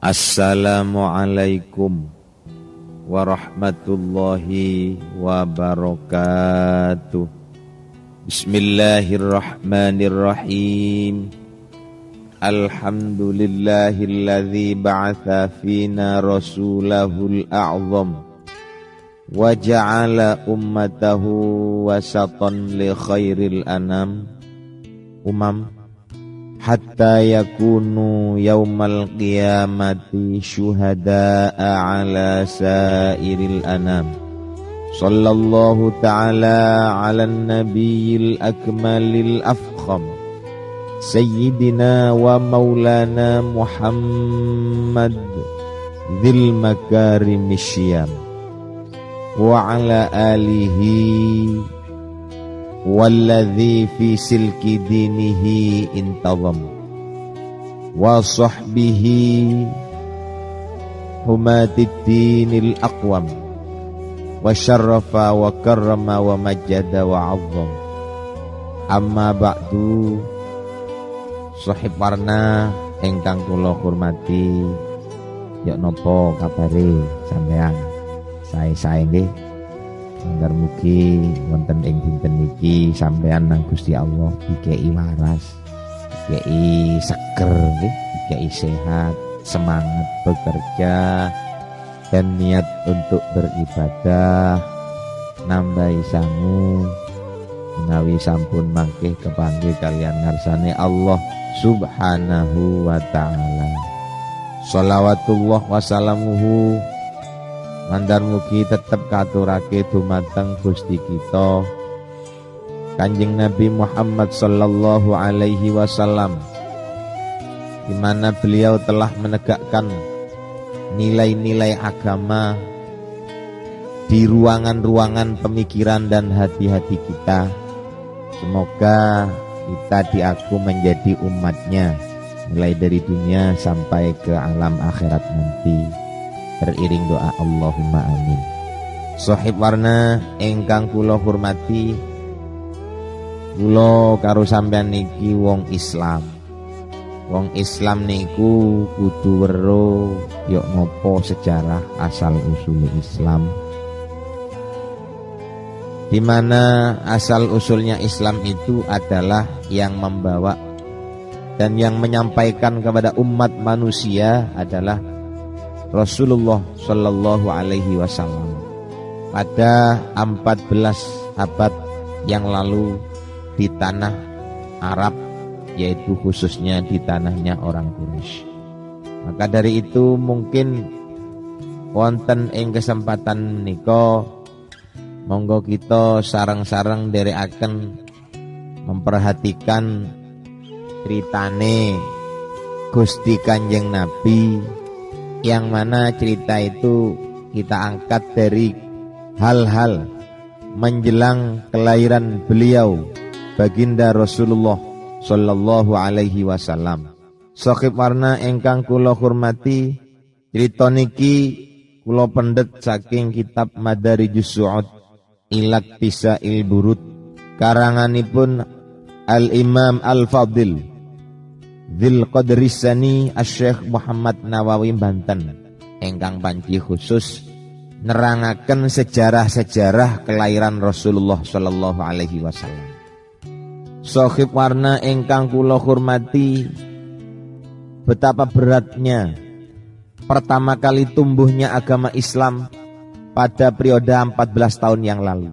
Assalamualaikum warahmatullahi wabarakatuh. Bismillahirrahmanirrahim. Alhamdulillahilladzi ba'atha fina rasulahul a'zam wa ja'ala ummatahu wasatan li khairil anam hatta yakunu yaumal qiyamati syuhada'a ala sairil anam. Sallallahu ta'ala ala nabiyil akmalil afkham Sayyidina wa maulana Muhammad dzil makarimis syam wa ala alihi walladzi fi silki dinihi intazam wa sahbihi humatid dinil aqwam wa syarrafa wa karrama wa majjada wa azzam. Amma ba'du, sahib warna ingkang kula hormati, ya napa kabare sampean? Sae-sae nggih. Anggar mugi wonten ing dinten iki sampean nang Gusti Allah dikei waras, dikei seger nggih, dikei sehat, semangat bekerja dan niat untuk beribadah, nambahi sangu menawi sampun mangke kepanggih kalian ngarsane Allah Subhanahu wa ta'ala. Shalawatullah wassalamuhu mandar mugi tetep katurake dumateng Gusti kita Kanjeng Nabi Muhammad sallallahu alaihi wasallam, di mana beliau telah menegakkan nilai-nilai agama di ruangan-ruangan pemikiran dan hati-hati kita. Semoga kita diaku menjadi umatnya mulai dari dunia sampai ke alam akhirat nanti. Beriring doa Allahumma amin. Sahib warna ingkang kula hormati, kula karo sampean niki wong Islam. Wong Islam niku kudu weruh yok nopo sejarah asal usul Islam, di mana asal usulnya Islam itu adalah yang membawa dan yang menyampaikan kepada umat manusia adalah Rasulullah Shallallahu Alaihi Wasallam pada 14 abad yang lalu di tanah Arab, yaitu khususnya di tanahnya orang Quraisy. Maka dari itu mungkin wonten ing kesempatan menika monggo kita sareng-sareng derekaken memperhatikan ceritane Gusti Kanjeng Nabi, yang mana cerita itu kita angkat dari hal-hal menjelang kelahiran beliau baginda Rasulullah Sallallahu Alaihi Wasallam. Sahib warna ingkang kula hormati, cerita niki kula pendet saking kitab Madarijus Su'ud Ilak Tisail Burud karanganipun Al-Imam Al-Fadil Dzil Qadrisani Asy-Syaikh Muhammad Nawawi Banten, ingkang panci khusus nerangaken sejarah-sejarah kelahiran Rasulullah sallallahu alaihi wasallam. Sahib warna ingkang kula hormati, betapa beratnya pertama kali tumbuhnya agama Islam pada periode 14 tahun yang lalu.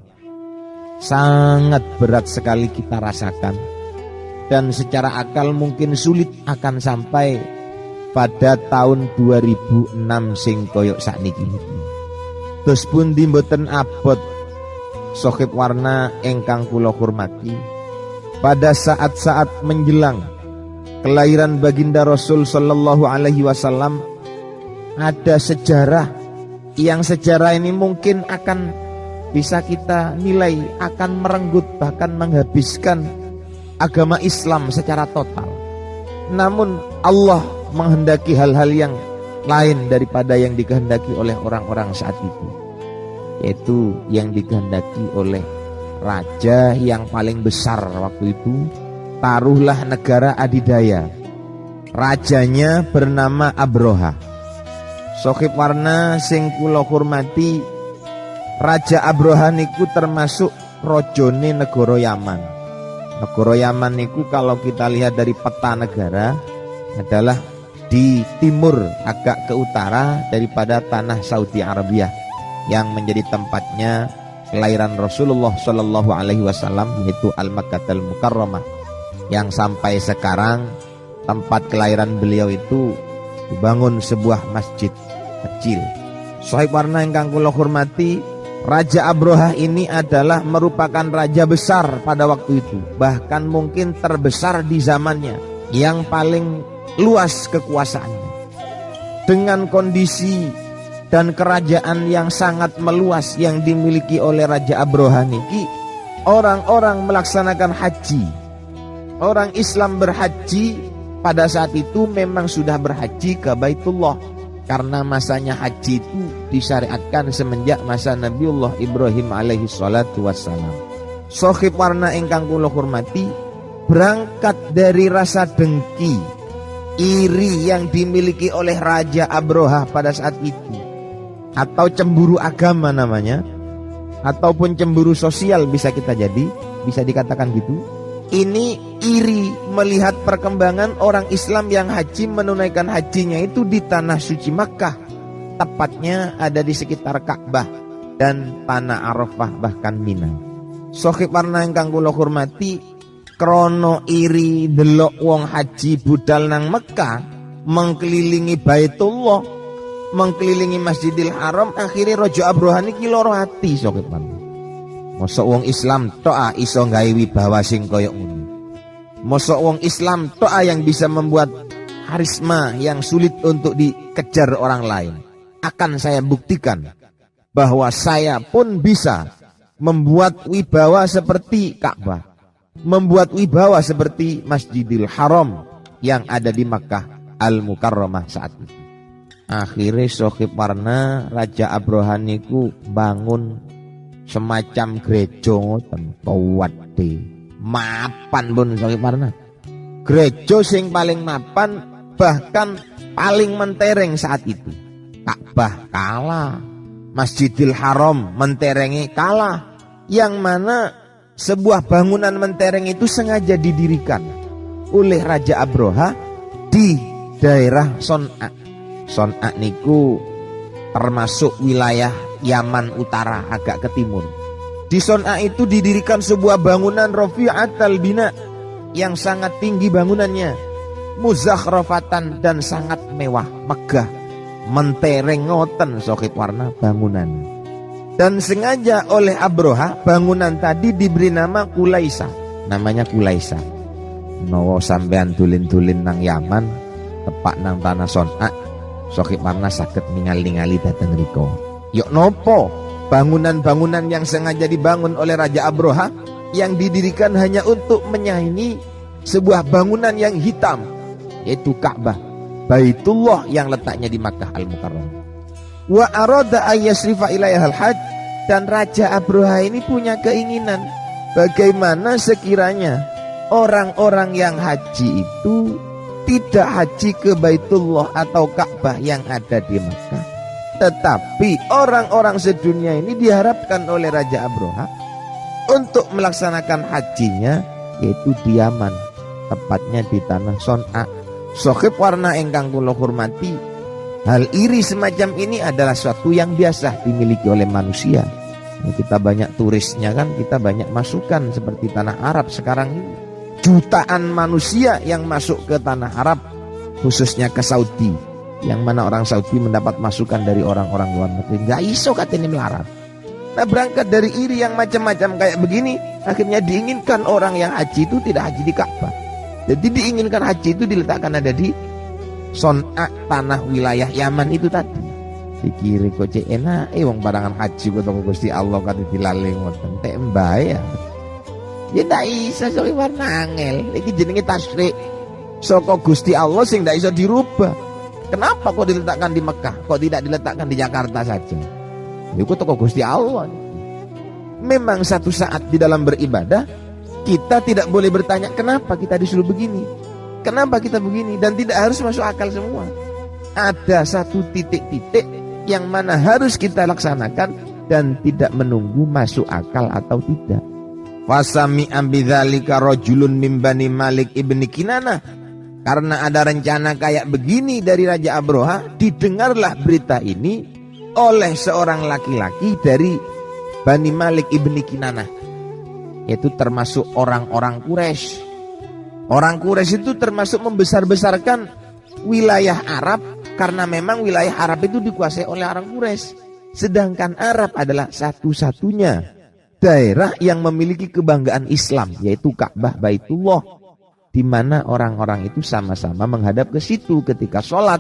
Sangat berat sekali kita rasakan, dan secara akal mungkin sulit akan sampai pada tahun 2006 sing koyok sakniki. Terus pun mboten abot sahib warna ingkang kula hormati, pada saat-saat menjelang kelahiran baginda Rasul sallallahu alaihi wasallam ada sejarah yang sejarah ini mungkin akan bisa kita nilai akan merenggut bahkan menghabiskan agama Islam secara total. Namun Allah menghendaki hal-hal yang lain daripada yang dikehendaki oleh orang-orang saat itu, yaitu yang dikehendaki oleh raja yang paling besar waktu itu. Taruhlah negara adidaya, rajanya bernama Abroha. Sohib warna sing kula hormati, Raja Abroha niku termasuk rojone negara Yaman. Negara Yaman niku kalau kita lihat dari peta negara adalah di timur agak ke utara daripada tanah Saudi Arabia yang menjadi tempatnya kelahiran Rasulullah Shallallahu Alaihi Wasallam, yaitu Al-Makkahul Mukarramah, yang sampai sekarang tempat kelahiran beliau itu dibangun sebuah masjid kecil. Sohib warna ingkang kula hormati, Raja Abroha ini adalah merupakan raja besar pada waktu itu, bahkan mungkin terbesar di zamannya, yang paling luas kekuasaannya. Dengan kondisi dan kerajaan yang sangat meluas yang dimiliki oleh Raja Abroha niki, orang-orang melaksanakan haji. Orang Islam berhaji pada saat itu memang sudah berhaji ke Baitullah, karena masanya haji itu disyariatkan semenjak masa Nabiullah Ibrahim alaihi salatu wassalam. Sohib warna ingkang kula hormati, berangkat dari rasa dengki, iri yang dimiliki oleh Raja Abroha pada saat itu, atau cemburu agama namanya, ataupun cemburu sosial bisa dikatakan gitu. Ini iri melihat perkembangan orang Islam yang haji menunaikan hajinya itu di tanah suci Makkah, tepatnya ada di sekitar Ka'bah dan tanah Arafah bahkan Mina. Sohib warna ingkang kula hormati, krono iri delok wong haji budal nang Mekah, mengkelilingi Baitullah, mengkelilingi Masjidil Haram, akhirnya Raja Abroha niki loro ati. Sohib warna, mosok wong Islam tok iso gawe wibawa sing kaya ngono. Mosok wong Islam tok yang bisa membuat karisma yang sulit untuk dikejar orang lain. Akan saya buktikan bahwa saya pun bisa membuat wibawa seperti Ka'bah, membuat wibawa seperti Masjidil Haram yang ada di Makkah Al-Mukarramah saat itu. Akhirnya sohib warna, Raja Abroha niku bangun semacam gereja ngoten kuwate, mapan pun sohib warna. Gereja sing paling mapan, bahkan paling mentereng saat itu. Ka'bah kalah, Masjidil Haram menterengi kalah, yang mana sebuah bangunan mentereng itu sengaja didirikan oleh Raja Abroha di daerah Son'a. Son'a niku termasuk wilayah Yaman Utara agak ke timur. Di Son'a itu didirikan sebuah bangunan Rafi'atal Bina yang sangat tinggi bangunannya, muzakhrafatan dan sangat mewah, megah, mentereng ngoten sohib warna bangunan. Dan sengaja oleh Abroha bangunan tadi diberi nama Kulaisa, namanya Kulaisa. Nowo sampean tulin-tulin nang Yaman, tepak nang tanah Son'a, sohib warna saged ningali-ningali dateng riko. Yok nopo bangunan-bangunan yang sengaja dibangun oleh Raja Abroha yang didirikan hanya untuk menyaingi sebuah bangunan yang hitam, yaitu Ka'bah, Baitullah yang letaknya di Makkah Al-Mukarramah. Wa arada ayyasrifa ilaihal hajj, dan Raja Abroha ini punya keinginan bagaimana sekiranya orang-orang yang haji itu tidak haji ke Baitullah atau Ka'bah yang ada di Makkah, tetapi orang-orang sedunia ini diharapkan oleh Raja Abroha untuk melaksanakan hajinya yaitu di Yaman, tepatnya di tanah Son'a. Sohib warna ingkang kula hormati, hal iri semacam ini adalah suatu yang biasa dimiliki oleh manusia. Kita banyak turisnya kan, kita banyak masukan seperti tanah Arab sekarang ini. Jutaan manusia yang masuk ke tanah Arab, khususnya ke Saudi, yang mana orang Saudi mendapat masukan dari orang-orang luar negeri. Gak iso katanya melarat. Nah, berangkat dari iri yang macam-macam kayak begini, akhirnya diinginkan orang yang haji itu tidak haji di Ka'bah. Jadi diinginkan haji itu diletakkan ada di Son'a, tanah wilayah Yaman itu tadi. Dikira kok cek enak, wong barangan haji kok toko Gusti Allah kate dilaleng wonten tek mbae ya. Ya ndak iso sok warna angel. Iki jenenge tasrik saka Gusti Allah sing ndak iso dirubah. Kenapa kok diletakkan di Mekah? Kok tidak diletakkan di Jakarta saja? Itu toko Gusti Allah. Memang satu saat di dalam beribadah kita tidak boleh bertanya kenapa kita disuruh begini, kenapa kita begini, dan tidak harus masuk akal semua. Ada satu titik-titik yang mana harus kita laksanakan dan tidak menunggu masuk akal atau tidak. Fasami ambidzalika rajulun min Bani Malik ibni Kinanah. Karena ada rencana kayak begini dari Raja Abroha, didengarlah berita ini oleh seorang laki-laki dari Bani Malik ibni Kinanah, yaitu termasuk orang-orang Quraisy. Orang Quraisy itu termasuk membesar-besarkan wilayah Arab, karena memang wilayah Arab itu dikuasai oleh orang Quraisy. Sedangkan Arab adalah satu-satunya daerah yang memiliki kebanggaan Islam, yaitu Ka'bah Baitullah, di mana orang-orang itu sama-sama menghadap ke situ ketika sholat.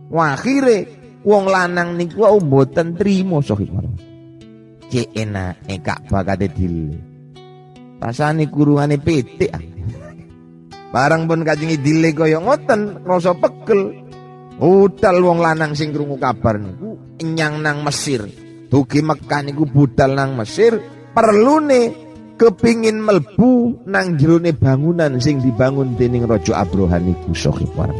Akhire wong lanang niku mboten trimo sohibah. Cek enak Ka'bah kate dile. Rasane kurungane pitik. Barang pun kajengi dile kaya ngoten, rasa pegel. Budal wong lanang sing krungu kabar niku nyang nang Mesir. Dugi Mekah niku budal nang Mesir, perlune kepingin melbu nang jerone bangunan sing dibangun dening Raja Abroha niku sohibah.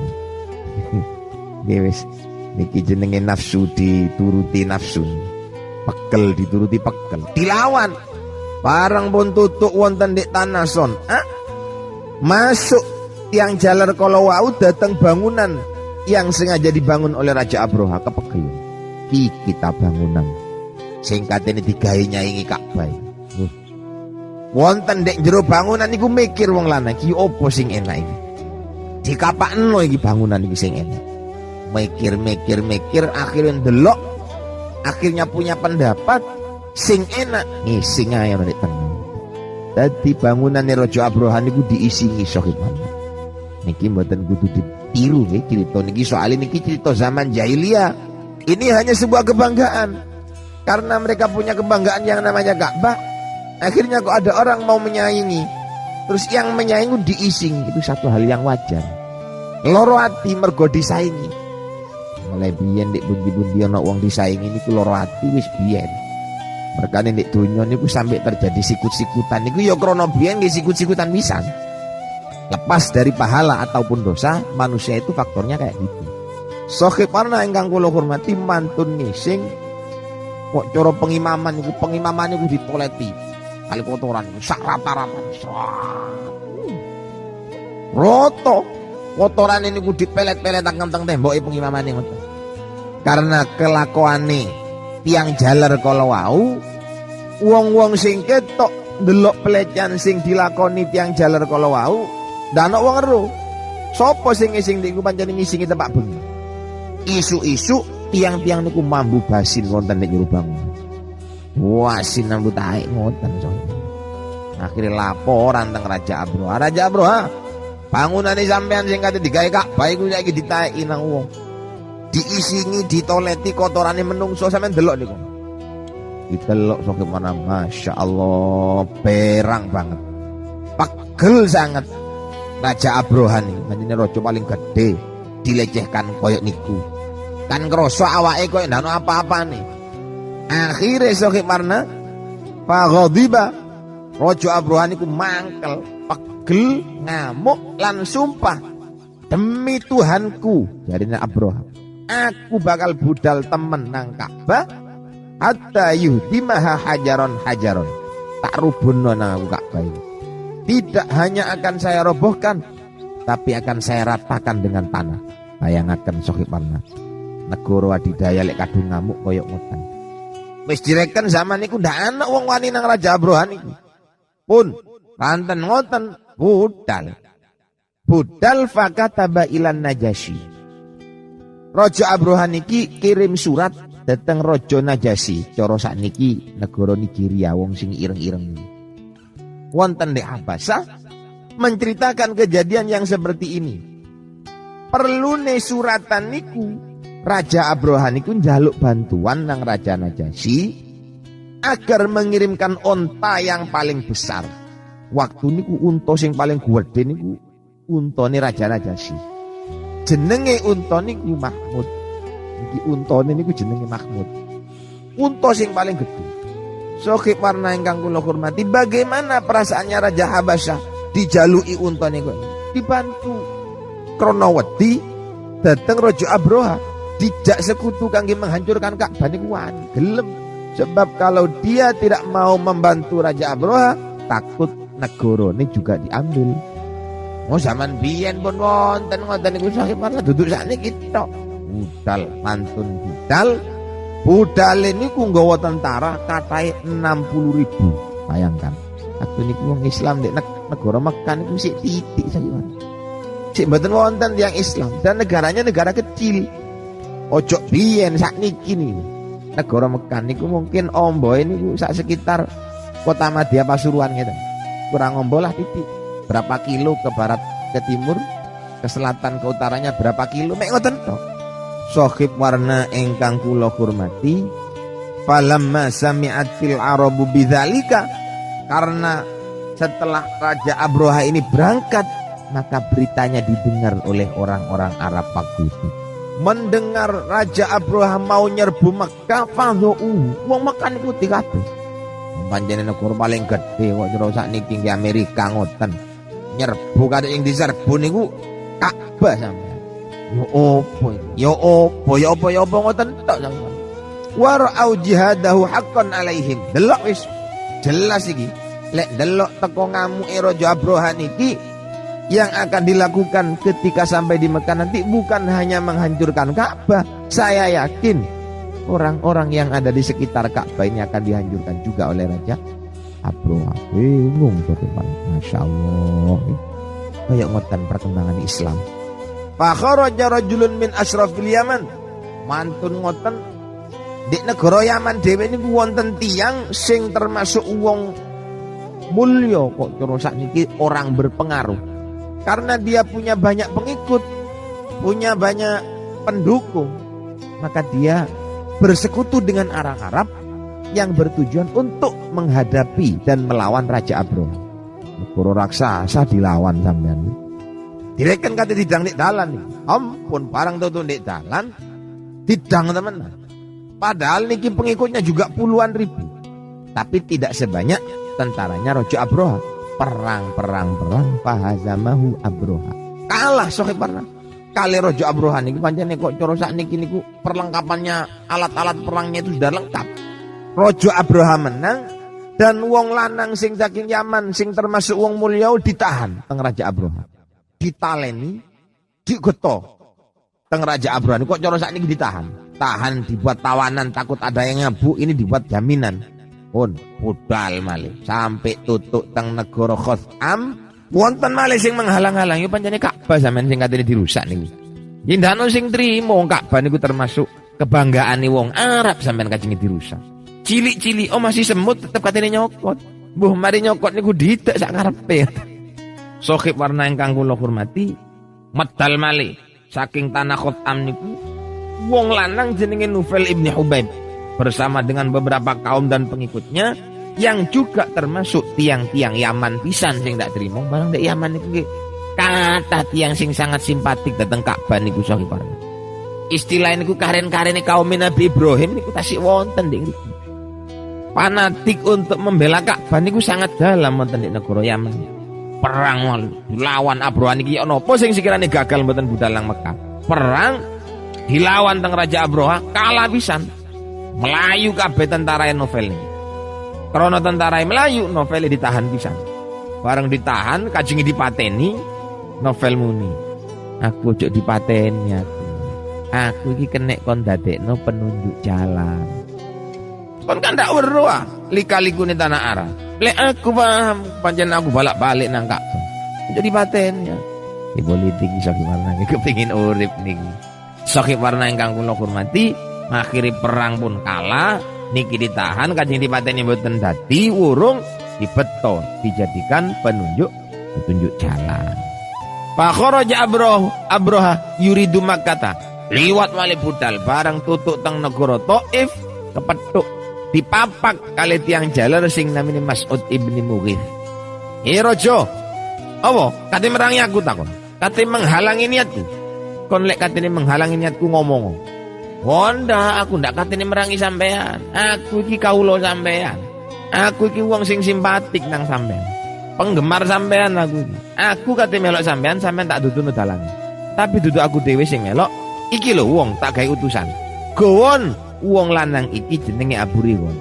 Wis niki jenenge nafsu dituruti nafsu, pegel dituruti pegel, dilawan. Barang pun tutuk wonten di tanah son, masuk tiang jalar kalau wau datang bangunan yang sengaja dibangun oleh Raja Abroha, kepegel. Kita bangunan singkat ini digawe nyaingi Ka'bah. Wonten dek jero bangunan niku mikir wong lanang iki opo sing enak iki. Dikapakno iki bangunan iki sing enak. Mikir akhirnya ndelok, akhirnya punya pendapat sing enak nih sing ae nek tenang. Dadi bangunane Raja Abroha niku diisingi sohibah. Niki mboten kudu ditiru nggih crita niki, soalnya niki cerita zaman jahiliyah. Ini hanya sebuah kebanggaan. Karena mereka punya kebanggaan yang namanya Ka'bah. Akhirnya kok ada orang mau menyaingi, terus yang menyaingi diising, itu satu hal yang wajar. Loro ati mergo disaingi. Mulai biyen nek bundi-bundi ana wong disaingi niku loro ati wis biyen. Merkane nek donya niku sampai terjadi sikut-sikutan niku ya krana biyen nggih sikut-sikutan pisan. Lepas dari pahala ataupun dosa, manusia itu faktornya kayak gitu. Sohibana ingkang kula hormati, mantun ngising kok cara pengimaman niku ditoleti kali kotoran niku sak rata-rata roto kotoran niku dipelet-pelet teng temboke pengimamane ngoten. Karena kelakuane tiang jaler kala wau, wong-wong sing ketok ndelok pelecehan sing dilakoni tiang jaler kala wau, ndak ana wong ero. Sapa sing ngising niku pancen ngisingi tempat bengi. Isu-isu tiang-tiang niku mambu basin wonten nek njero bangunan. Wah, sinambu taek ngoten coy. Akhire laporan teng Raja Abroha. Raja Abroha, bangunane sampean sing kate digawe Ka'bah iku saiki ditaeki nang wong. Diisingi, ditoleti kotorane menungso, sampean delok niku. Didelok sok mana, Masya Allah, perang banget. Pegel sangat. Raja Abroha nih, manjine raja paling gede, dilecehkan koyok niku. Kan ngerasa awake koyo ndak ono apa-apane. Akhire Sohib Warna faghadiba, Raja Abroha niku mangkel, pegel, ngamuk lan sumpah, demi Tuhanku, jarine Abroha, aku bakal budal temen nang Ka'bah hatta yuhdimaha hajaron, tak rubuhno nang Ka'bah ini. Tidak hanya akan saya robohkan, tapi akan saya ratakan dengan tanah. Bayangaken Sohib Warna, negara adidaya lek kadung ngamuk koyok ngoten. Wis direken zaman niku ndak ana wong wani nang Raja Abroha niku. Pun ranten ngoten budal fakataba ilan Najasyi. Raja Abroha niki kirim surat dateng Raja Najasyi, cara sakniki negara Nigeria wong sing ireng-ireng. Wonten di Habasah menceritakan kejadian yang seperti ini. Perlune suratan niku Raja Abroha niku njaluk bantuan nang Raja Najasyi agar mengirimkan onta yang paling besar. Waktu niku unta sing paling gede niku untane Raja Najasyi. Jenenge unta niku Mahmud. Iki untane niku jenenge Mahmud. Unta sing paling gede. Sohib Warna ingkang kula hormati, bagaimana perasaannya Raja Habasyah dijaluki unta niku? Dibantu. Krana wedi dateng Raja Abroha dijak sekutu kangge menghancurkan Ka'bah niku wani gelem. Sebab kalau dia tidak mau membantu Raja Abroha, takut negara ini juga diambil. Oh zaman biyen pun wonten ngoten niku Sahib Warna duduk sakniki tok. Budal mantun budal niku nggawa tentara katahe 60.000. Bayangkan. Aku niku wong Islam di negara Mekah niku sik titik saja. Sik mboten wonten yang Islam dan negaranya negara kecil. Ojo biyen sakniki niku. Negara Mekah niku mungkin omboe niku sak sekitar Kota Madya Pasuruan ngeten. Kurang ombo lah titik. Berapa kilo ke barat ke timur, ke selatan ke utaranya berapa kilo mek ngoten tok. Sahib Warna ingkang kula hormati, falamma sami'atil arabu bidzalika, karena setelah Raja Abroha ini berangkat, maka beritanya didengar oleh orang-orang Arab waktu itu. Mendengar Raja Abroha mau nyerbu Mekah, fadhu wong Mekah niku kabeh. Panjenengan negara paling gede kok jero sakniki nggih Amerika ngoten. Nyerbu kadek yang diserbu niku Ka'bah sampeyan. Yo opo ngoten tok sampeyan. Wa ra'au jihadahu haqqan alaihim. Delok wis jelas iki. Lek delok teko ngamuke Raja Abroha niki yang akan dilakukan ketika sampai di Mekah nanti bukan hanya menghancurkan Ka'bah. Saya yakin orang-orang yang ada di sekitar Ka'bah ini akan dihancurkan juga oleh Raja Abroha. Bingung tuh teman. Masya Allah. Kayak ngoten perkembangan Islam. Fakharaja rajulun min asrafil Yaman. Mantun ngoten di negara Yaman dhewe niku wonten tiyang sing termasuk wong mulya kok terus sakniki orang berpengaruh. Karena dia punya banyak pengikut, punya banyak pendukung, maka dia bersekutu dengan orang Arab yang bertujuan untuk menghadapi dan melawan Raja Abroha. Negara raksasa dilawan sampean. Direken kate didang nek dalan nih. Ampun barang tutu nek dalan didang temenan. Padahal niki pengikutnya juga puluhan ribu. Tapi tidak sebanyak tentaranya Raja Abroha. Perang fahazamahu Abroha. Kalah Sahib Warna. Kali Raja Abroha niki pancene kok cara sakniki niku perlengkapannya, alat-alat perangnya itu sudah lengkap. Raja Abroha menang dan wong lanang sing saking Yaman sing termasuk wong mulya ditahan teng Raja Abroha. Ditaleni, digeto teng Raja Abroha niku kok cara sakniki ditahan. Tahan dibuat tawanan takut ada yang ngabuk, ini dibuat jaminan. Pun budal malih sampai tutuk teng negara Khuzam. Wonten malih sing menghalang-halangi pancene Ka'bah sampean sing katene dirusak niku. Yindano sing trimo Ka'bah niku termasuk kebanggaane wong Arab sampean kajenge dirusak. Cilik-cilik masih semut tetep katene nyokot. Mbuh mari nyokot niku ditek sak ngarepe. Sahib Warna ingkang kula hormati, medal malih saking tanah Khuzam niku wong lanang jenenge Nufail ibni Hubaib bersama dengan beberapa kaum dan pengikutnya yang juga termasuk tiang-tiang Yaman pisan sing ndak trimo barang dek Yaman niku nggih kata tiang sing sangat simpatik dateng Ka'bah niku Sahib Warna. Istilah niku karen-karene kaum Nabi Ibrahim niku tasik wonten dik niku. Fanatik untuk membela Ka'bah niku sangat dalam wonten di negara Yaman. Perang lawan Abroha niki ana apa sing sekirane gagal mboten budal nang Mekah. Perang dilawan teng Raja Abroha kalah pisan. Melayu kabeh tentara Novel ini. Karena tentara Melayu, Novel ditahan pisan. Bareng ditahan, kajingi dipateni, Novel muni. Aku cuk dipateni aku. Aku iki kenek kon dadekno penunjuk jalan. Kon kan ndak weruh ah, lika-liku ni tanah Arab. Lek aku paham, pancen aku balak-balik nang Ka'bah. Cuk dipateni ya. Di politik iso gimana iki kepengin urip niki. Sahib Warna ingkang kula hormati, akhiri perang pun kalah, niki ditahan kajeng dipateni mboten dadi wurung dibeto dijadikan petunjuk jalan. Pak kharaja Abroha yuridu Makkah. Liwat malih budal barang tutuk teng negara Thaif kepethuk dipapak kali tiang jaler sing namine Mas'ud ibni Mughith. Raja, apa kate merangi aku takon? Kate menghalangi niatku. Kon lek katene menghalangi niatku ngomong. Wonda, aku ndak katene merangi sampean. Aku iki kawula sampean. Aku iki wong sing simpatik nang sampean. Penggemar sampean aku iki. Aku kate melok sampean tak dudu dalan. Tapi duduk aku dhewe sing melok. Iki lho wong tak gawe utusan. Gowon wong lanang iki jenenge Abu Righal.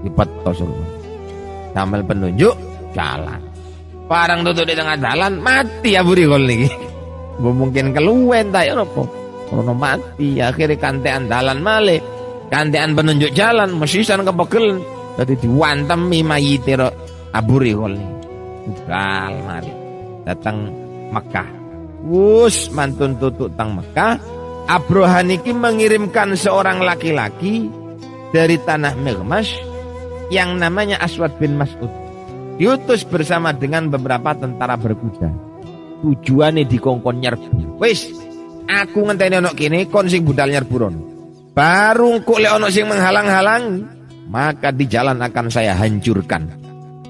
Dipetos kok. Sambil penunjuk jalan. Parang duduk di tengah jalan mati Abu Righal niki. Mbok mungkin keluwen ta ya napa? Krono mati akhirnya kantean dalan malih. Kantean penunjuk jalan mesisan kepegel dadi diwantemi mayite Abu Righal niki. Bugal mari datang Mekah. Wus mantun tutuk tang Mekah. Abroha niki mengirimkan seorang laki-laki dari tanah Mighmas yang namanya Aswad bin Mas'ud. Diutus bersama dengan beberapa tentara berkuda. Tujuannya dikongkon nyerbu. Wis, aku ngenteni ono kene kon sing budal nyerbu rono. Baru kok lek ono sing menghalang-halangi, maka di jalan akan saya hancurkan.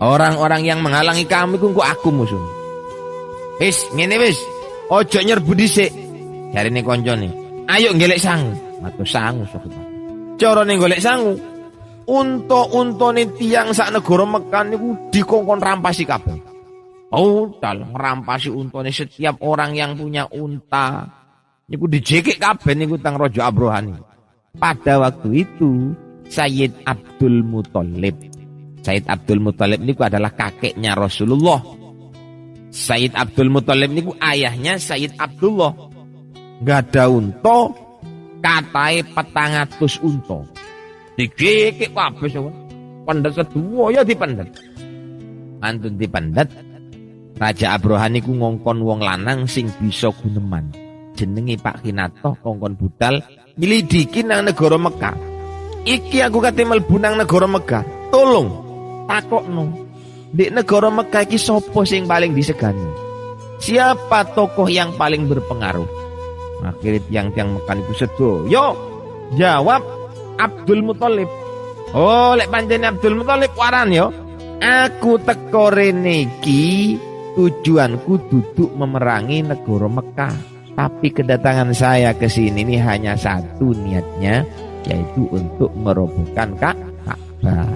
Orang-orang yang menghalangi kami kok aku musuh. Wis, ngene wis. Ojo nyerbu dhisik. Jarine koncone. Ayo ngelek sangu. Matur sangu sok. Carane golek sangu. Unta-untane tiyang sak negara Mekah niku dikongkon rampasi kabeh. Dal ngerampasi untane setiap orang yang punya unta. Niku dijekik kabeh niku tang Raja Abroha niku. Pada waktu itu Sayyid Abdul Muthalib. Sayyid Abdul Muthalib niku adalah kakeknya Rasulullah. Sayyid Abdul Muthalib niku ayahnya Sayyid Abdullah. Gak ada unta, katai 400 unta. Digekik kabeh sawan. Pendet kedua ya dipendet. Mantun dipendet. Raja Abroha niku ngongkon wong lanang sing bisa guneman. Jenenge Pak Kinato ngongkon budal nyelidiki nang negara Mekah. Iki aku kate mlebu nang negara Mekah. Tolong takokno. Di negara Mekah iki sapa sing paling disegani? Siapa tokoh yang paling berpengaruh? Akhirnya tiang-tiang Mekah niku sedoyo jawab Abdul Muthalib. Oh, lek pancene Abdul Muthalib waran yo. Aku teko rene iki tujuanku duduk memerangi negara Mekah. Tapi kedatangan saya ke sini ini hanya satu niatnya, yaitu untuk merobohkan Ka'bah.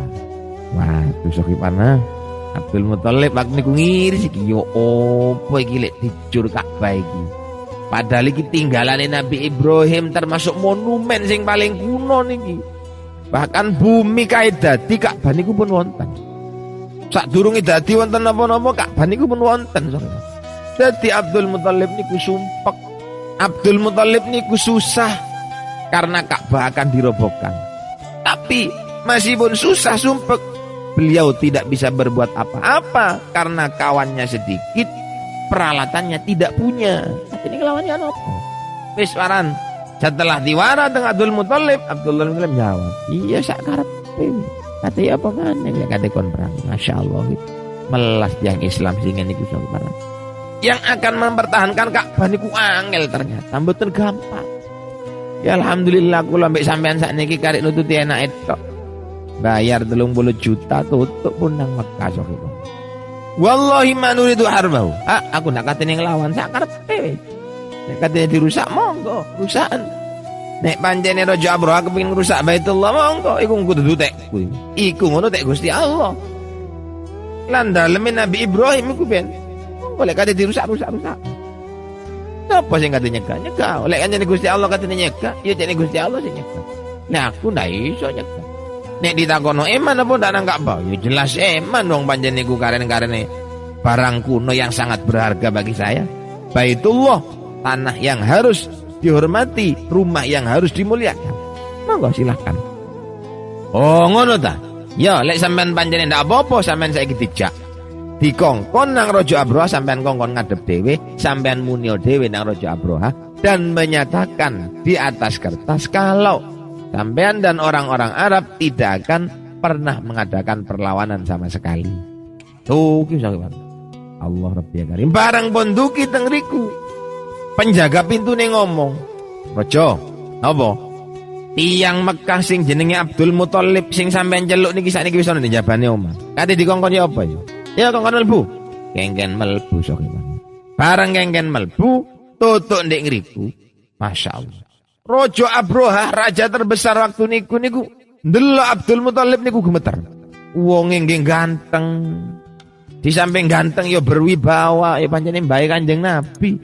Wah, tusuk mana? Abdul Muthalib aku niku ngiris iki yo opo iki lek dijur Ka'bah iki. Padahal iki tinggalane Nabi Ibrahim termasuk monumen sing paling kuno niki. Bahkan bumi kae dadi Ka'bah niku pun wonten. Sadurunge dadi wonten napa-napa Ka'bah niku pun wonten. Dadi Abdul Muthalib niku sumpek. Abdul Muthalib niku susah karena Ka'bah akan dirobohkan. Tapi meskipun susah sumpek, beliau tidak bisa berbuat apa-apa karena kawannya sedikit, peralatannya tidak punya. Tapi ini lawannya apa? Wis waran. Setelah diwara dengan Abdul Muthalib jawab, iya sak karepe. Kate apa maneh ya kate kon perang. Masyaallah. Melas yang Islam sing niku sabar. Yang akan mempertahankan Ka'bah niku angel ternyata, mboten gampang. Ya alhamdulillah kula mbek sampean sakniki karek nututi enake tok. Bayar 30 juta tutup pun nang Mekah sok. Wallahi manuridu harbahu. Aku nak katene nglawan sak karepe. Nek katene dirusak monggo, rusakan. Nek pancene Raja Abroha kepengin ngrusak Baitullah monggo, iku kudu tekku. Iku ngono tek Gusti Allah. Lan daleme Nabi Ibrahim iku ben. Oleh kate dirusak-rusak. Napa sing kate nyegah? Oleh kanjeng Gusti Allah kate nyegah, ya jane Gusti Allah sing nyegah. Nah aku ndak iso nyegah. Nek ditakono eman apa ndak nang Ka'bah? Ya jelas eman dong panjenengan niku karene barang kuno yang sangat berharga bagi saya. Baitullah, tanah yang harus dihormati, rumah yang harus dimuliakan. Monggo silakan. Oh ngono ta? Ya lek sampean panjenengan ndak apa-apa sampean saiki dijak. Dikongkon nang Raja Abroha sampean kongkon ngadep dhewe, sampean munio dhewe nang Raja Abroha dan menyatakan di atas kertas kalau sampean dan orang-orang Arab tidak akan pernah mengadakan perlawanan sama sekali. Tuh kisah Allah Rabbi Karim. Barang ponduki teng riku. Penjaga pintune ngomong, "Raja, apa? Tiang Mekah sing jenenge Abdul Muthalib sing sampean celuk niki sakniki wis ana ning jabane omah. Kate dikongkon ya apa ya?" Ya kongkon melbu. Kengken melbu sok. Barang kengken melbu, tutuk ndek ngriku. Masya Allah. Raja Abroha, raja terbesar waktu niku ndelok Abdul Muthalib niku gemeter. Wonge nggih ganteng. Di samping ganteng ya berwibawa, ya pancene mbae Kanjeng Nabi.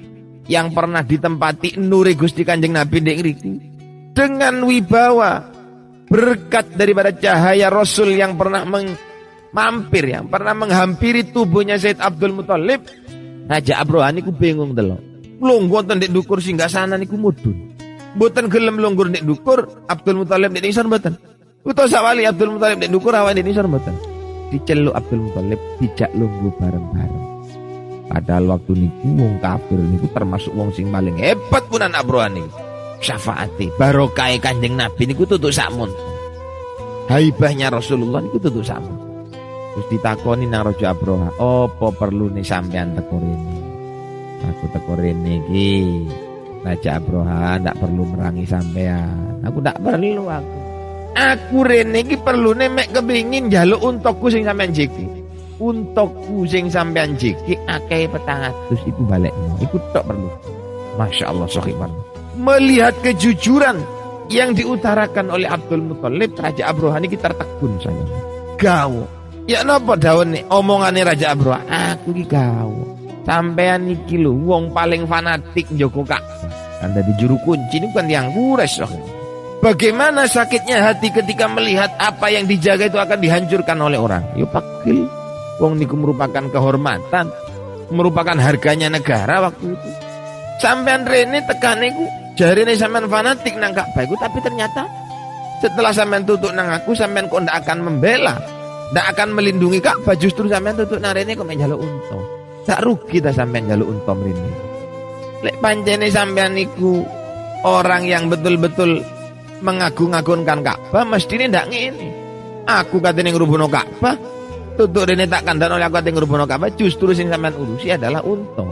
yang pernah ditempati nuri Gusti Kanjeng Nabi ndek ngriku dengan wibawa berkat daripada cahaya Rasul yang pernah mampir, yang pernah menghampiri tubuhnya Said Abdul Muthalib. Raja Abroha niku bingung delok. Lungguh wonten ndek ndukur singgasana niku mudhun. Mboten gelem lungguh ndek ndukur, Abdul Muthalib ndek isor mboten. Utawa sawali Abdul Muthalib ndek ndukur awan ndek isor mboten. Diceluk Abdul Muthalib dijak lungguh bareng-bareng. Padahal waktu niku wong kafir niku termasuk wong sing paling hebat punan Abroha niku. Syafaati barokah Kanjeng Nabi niku tutuk sakmun. Haibahnya Rasulullah niku tutuk sakmun. Terus ditakoni nang Raja Abroha, "Apa perlu nih sampean teko rene?" "Aku teko rene iki, Raja Abroha, ndak perlu merangi sampean. Aku ndak perlu aku. Aku rene iki perlune mek kepengin njaluk untukku sing sampean jeki. Untukku sing sampean jeki akeh 400 iku balekno. Iku tok perlu." Masya Allah sahiban. Melihat kejujuran yang diutarakan oleh Abdul Muthalib, Raja Abroha niki tertegun saya. Gawo. Ya napa dawuh omongane Raja Abroha? Aku iki gawo. Sampean iki lho wong paling fanatik njogo Ka'bah. Kan dadi juru kunci niku kan yang Quraisy. Bagaimana sakitnya hati ketika melihat apa yang dijaga itu akan dihancurkan oleh orang. Yo pakil. Wong niku merupakan kehormatan, merupakan harganya negara waktu itu. Sampean rene tekan niku jarine sampean fanatik nang Ka'bah iku, tapi ternyata setelah sampean tutuk nang aku, sampean kok ndak akan membela, ndak akan melindungi Ka'bah, justru sampean tutuk nang rene kok njaluk unta. Tak rugi ta sampean njaluk unta mrene. Lek pancene sampean niku orang yang betul-betul mengagung-agungkan Ka'bah, mestine ndak ngene. Aku katene ngrubuhno Ka'bah, tutuk rene tak kandhani oleh aku katene ngrubuhno Ka'bah, justru sing sampean urusi adalah unta.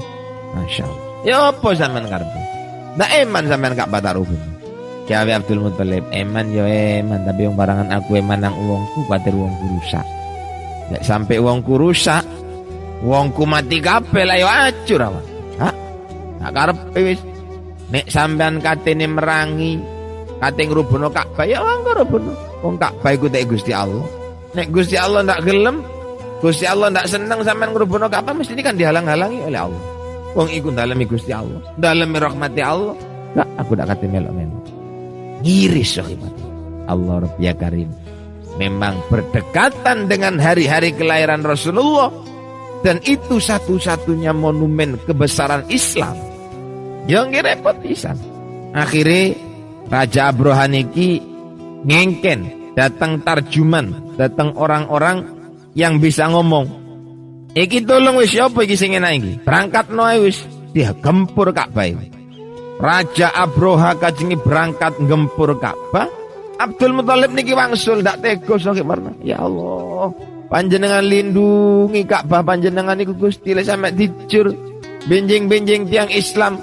Masyaallah. Ya apa sampean karepe? Ndak eman sampean Ka'bah tak rubuh. Jawe Abdul Muthalib, eman yo eman, tapi wong barangan aku eman nang wongku kuwatir wongku rusak. Nek sampe wongku rusak, wongku mati kabeh lah yo acur awak. Hah? Tak karepe wis. Nek sampean katene merangi, kate ngrubuhno Ka'bah ya wong rubuhno. Wong Ka'bah iku tek Gusti Allah. Nek Gusti Allah ndak gelem, Gusti Allah ndak seneng sampean ngrubuhno Ka'bah, mesti kan dihalang-halangi oleh Allah. Wong iku daleme Gusti Allah, daleme rahmati Allah. Enggak, aku ndak kate melok-melok. Ngiris sahabat. Allah Rabbia Karim. Memang berdekatan dengan hari-hari kelahiran Rasulullah, dan itu satu-satunya monumen kebesaran Islam. Yang repot pisan. Akhirnya Raja Abroha niki ngengken, datang tarjuman, datang orang-orang yang bisa ngomong. Iki tolong wis apa iki sing enak iki? Berangkatno ae wis, dia gempur Ka'bah. Raja Abroha kajengi berangkat gempur Ka'bah. Abdul Muthalib niki wangsul ndak tega sakit warna. Ya Allah, panjenengan lindungi Ka'bah panjenengan niku Gusti, lek sampe dicur benjing-benjing tiang Islam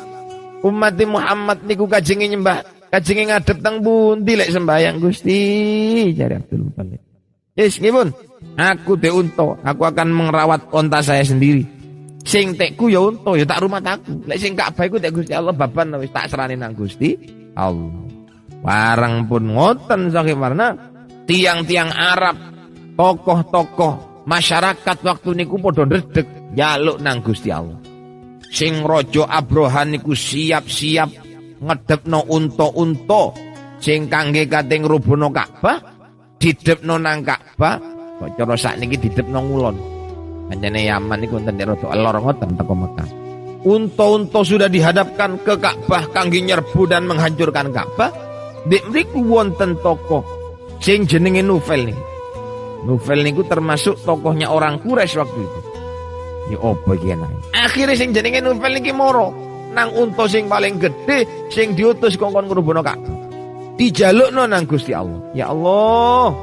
umat Muhammad niku kajengi nyembah, kajengi ngadep teng pundi lek sembahyang Gusti, jare Abdul Muthalib. Yes, ngipun. Aku te unta, aku akan merawat onta saya sendiri. Sing tekku ya unta, ya tak rumah aku. Lek sing Ka'bah iku tek Gusti Allah baban wis tak serani nang Gusti Allah. Barang pun ngoten saking warna tiang-tiang Arab, tokoh-tokoh masyarakat waktu niku padha ndredeg njaluk nang Gusti Allah. Sing Raja Abroha niku siap-siap ngedepno unta-unta sing kangge kate ngrubuhno Ka'bah, didepno nang Ka'bah. Kok cara sakniki didepno ngulon. Pancene Yaman niku wonten rada elor ngoten teko Mekah. Unta-unta sudah dihadapkan ke Ka'bah kangge nyerbu dan menghancurkan Ka'bah. Nek mriku wonten tokoh sing jenenge Nufail niki. Nufail niku termasuk tokohnya orang Quraisy waktu itu. Ya apa iki enak. Akhire sing jenenge Nufail niki moro nang unta sing paling gede sing diutus kongkon ngrubuhno Ka'bah. Dijalukno nang Gusti Allah. Ya Allah,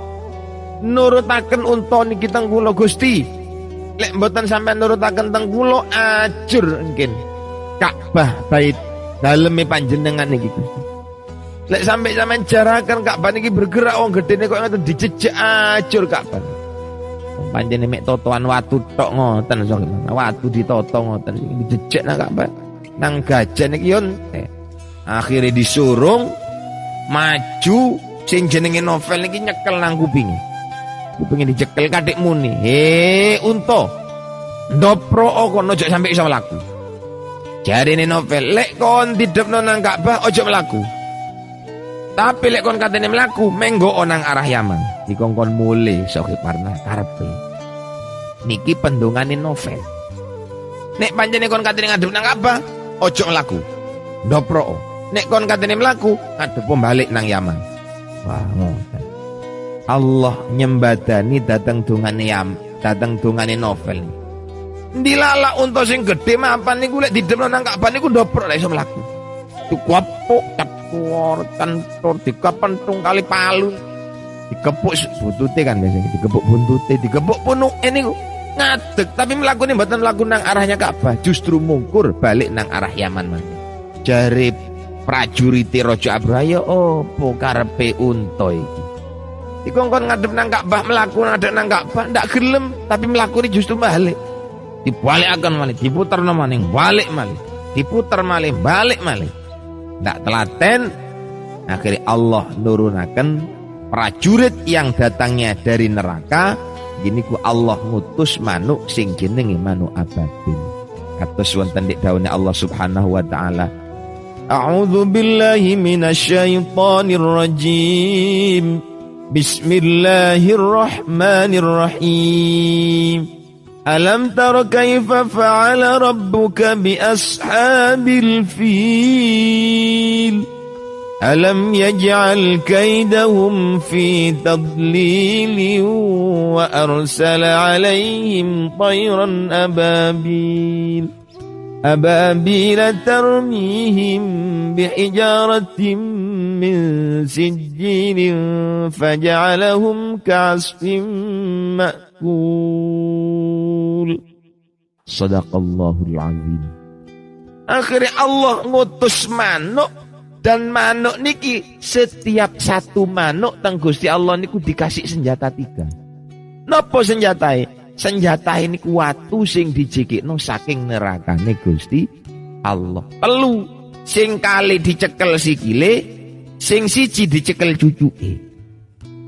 nurutaken unta niki teng kula Gusti. Lek mboten sampean nurutaken teng kula ajur engkin Ka'bah bait daleme panjenengan niki Gusti. Lek sampai sampean jarakan Ka'bah niki bergerak wong gedene kok ngoten dijejek ajur Ka'bah. Wong panjenengan mek totoan watu tok ngoten sok. Watu ditoto ngoten dijejek nang Ka'bah. Nang gajah niki yon. Akhire disurung maju sing jenenge Novel niki nyekel nang kupinge. Kupinge dicekel katik muni. Unta. Ndopro kono aja sampe iso mlaku. Jarine novel, lek kon didepno nang Ka'bah ojo mlaku. Tapi lek kon katene mlaku menggo nang arah Yaman. Dikongkon mule Sohib Warna karepe. Niki pendongane novel. Nek pancene kon katene ngadep nang Ka'bah ojo mlaku. Ndopro. Nek kon katene mlaku ngadep balik nang Yaman. Wah, ngoten. Allah nyembadani dateng dongane novel. Dilala unta sing gedhe mapan niku lek didepno nang Ka'bah niku ndoprok lek iso mlaku. Dikuapuk catur cantur dikapentung kali palu. Dikepuk buntute kan biasanya dikepuk buntute, dikepuk punuke niku ngadeg tapi mlakune mboten mlaku nang arahnya Ka'bah, justru mungkur balik nang arah Yaman maneh. Jare prajurite Raja Abraha ya opo karepe unta iki. Dikongkon ngadep nang Ka'bah mlaku ngadep nang Ka'bah ndak gelem tapi mlakune justru balik. Dibalik akan malih, diputer maning, balik malih, diputer malih, balik malih. Ndak telaten, akhirnya Allah nurunaken prajurit yang datangnya dari neraka. Gini ku Allah ngutus manuk sing jenenge manuk ababil. Kados wonten dik daune Allah Subhanahu wa taala. A'udzu billahi minasyaitonir rajim. Bismillahirrahmanirrahim. Alam tara kaifa fa'ala rabbuka bi ashabil fil. Alam yaj'al kaidahum fi tadlil wa arsala 'alaihim tayran ababil. Ababil tarmihim bihijaratin min sijilin faj'alahum ka'asfin ma'kul. Sadaqallahul azim. Akhirnya Allah ngutus manuk, dan manuk niki setiap satu manuk teng Gusti Allah niku dikasih senjata 3. Napa senjatae? Senjatae niku watu sing dijikikno saking nerakane Gusti Allah. Telu sing kali dicekel sikile, sing siji dicekel cucuke.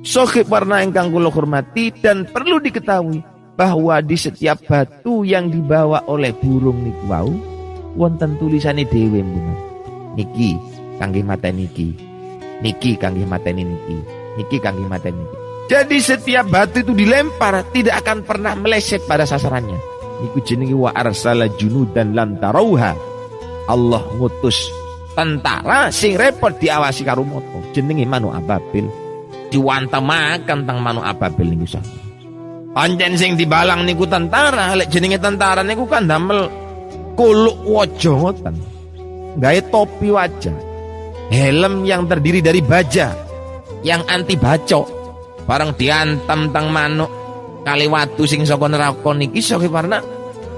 Sohib Warna ingkang kula hormati, dan perlu diketahui bahwa di setiap batu yang dibawa oleh burung niku wau wonten tulisane dhewe mboten. Niki kangge mateni niki. Niki kangge mateni niki. Niki kangge mateni niki. Jadi setiap batu itu dilempar tidak akan pernah meleset pada sasarannya. Niku jenenge wa arsala junudan lam tarauha. Allah ngutus tentara sing repot diawasi karo moto. Jenenge manuk ababil. Diwantemaken teng manuk ababil niku sah. Pancen sing dibalang niku tentara, lek jenenge tentara niku kan damel kuluk waja ngoten. Gawe topi wajah. Helm yang terdiri dari baja yang anti bacok. Bareng diantem teng manuk kali watu sing saka neraka niki Sohib Warna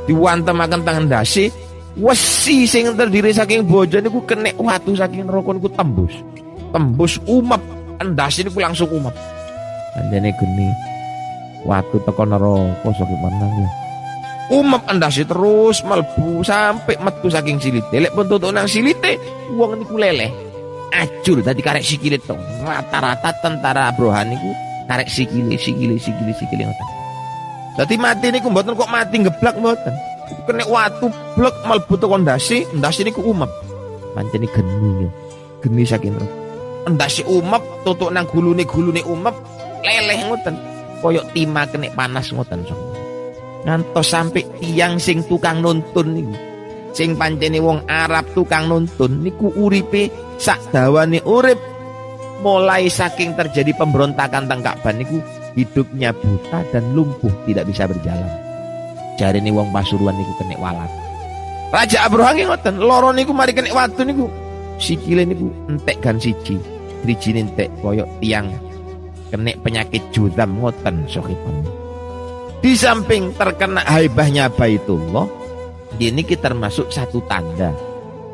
diwantemaken teng ndase, wesi sing terdiri saking baja niku kenek watu saking neraka niku tembus umep ndase niku langsung umep. Andene geni watu teko neraka Sohib Warna ya. Umep ndase terus mlebu sampai metu saking silite. Lek pun tutuk nang silite wong niku leleh. Ajur dadi karek sikile tong. Rata-rata tentara Abraha niku karek sikile ngoten. Dadi mati niku mboten kok mati geblak mboten. Kena watu blek mlebu teko ndase niku umep. Pancen geni ya. Geni saking ndase umep tutuk nang gulune umep leleh ngoten. Koyok timah kena panas ngoten so. Ngantos sampai tiang sing tukang nuntun niku. Sing pancene wong Arab tukang nuntun niku uripe sak dawane urip mulai saking terjadi pemberontakan teng Ka'bah niku hidupnya buta dan lumpuh, tidak bisa berjalan. Jarine wong Pasuruan niku kena walat. Raja Abraha nggih ngoten, loro niku mari kena watu niku sikile niku entek gan siji, drijine entek koyok tiang kena penyakit juzam ngoten Sohibun. Di samping terkena haibahnya Baitullah, ini kita termasuk satu tanda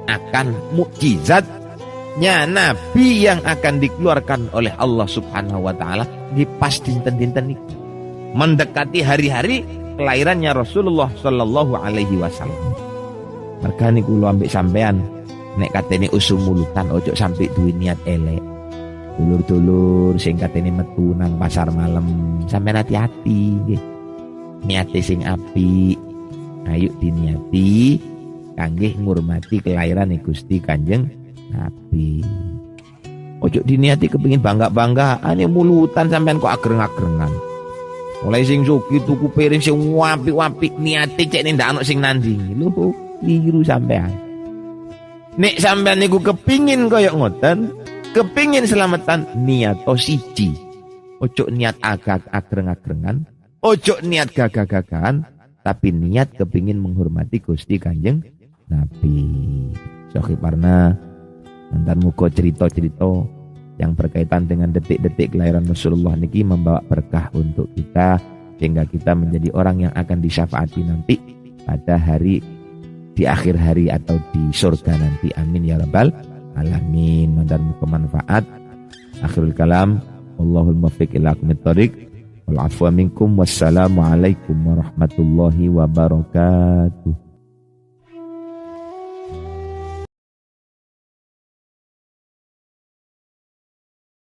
akan mukjizatnya Nabi yang akan dikeluarkan oleh Allah Subhanahu wa taala di pas dinten-dinten ini, mendekati hari-hari kelahirannya Rasulullah sallallahu alaihi wasallam. Mergane kula ambek sampean nek katene usum mulutan ojo sampai duwe niat elek. Dulur-dulur sing katene metu nang pasar malam sampean hati-hati nggih. Niate sing apik, ayo diniati kangge ngurmati kelahiran Gusti Kanjeng Nabi. Ojo diniati kepingin bangga-banggaan ya mulutan sampean kok agreng-agrengan. Mulai sing sugih tuku piring sing wapi-wapi niate cek ndak ana sing nandingi. Lho, keliru sampean. Nek sampean niku kepingin kaya ngoten, kepingin selamatan niat siji. Ojo niat agak agreng-agrengan, ojo niat gagah-gagahan, tapi niat kepingin menghormati Gusti Kanjeng Nabi. Sohi Parna mantan muga cerita-cerita yang berkaitan dengan detik-detik kelahiran Rasulullah niki membawa berkah untuk kita sehingga kita menjadi orang yang akan disyafaati nanti pada hari di akhir hari atau di surga nanti. Amin ya rabbal alamin. Mantan muga manfaat. Akhirul kalam, Allahul muwaffiq ila aqwamit thoriq wal afwa minkum. Wassalamu alaikum warahmatullahi wabarakatuh.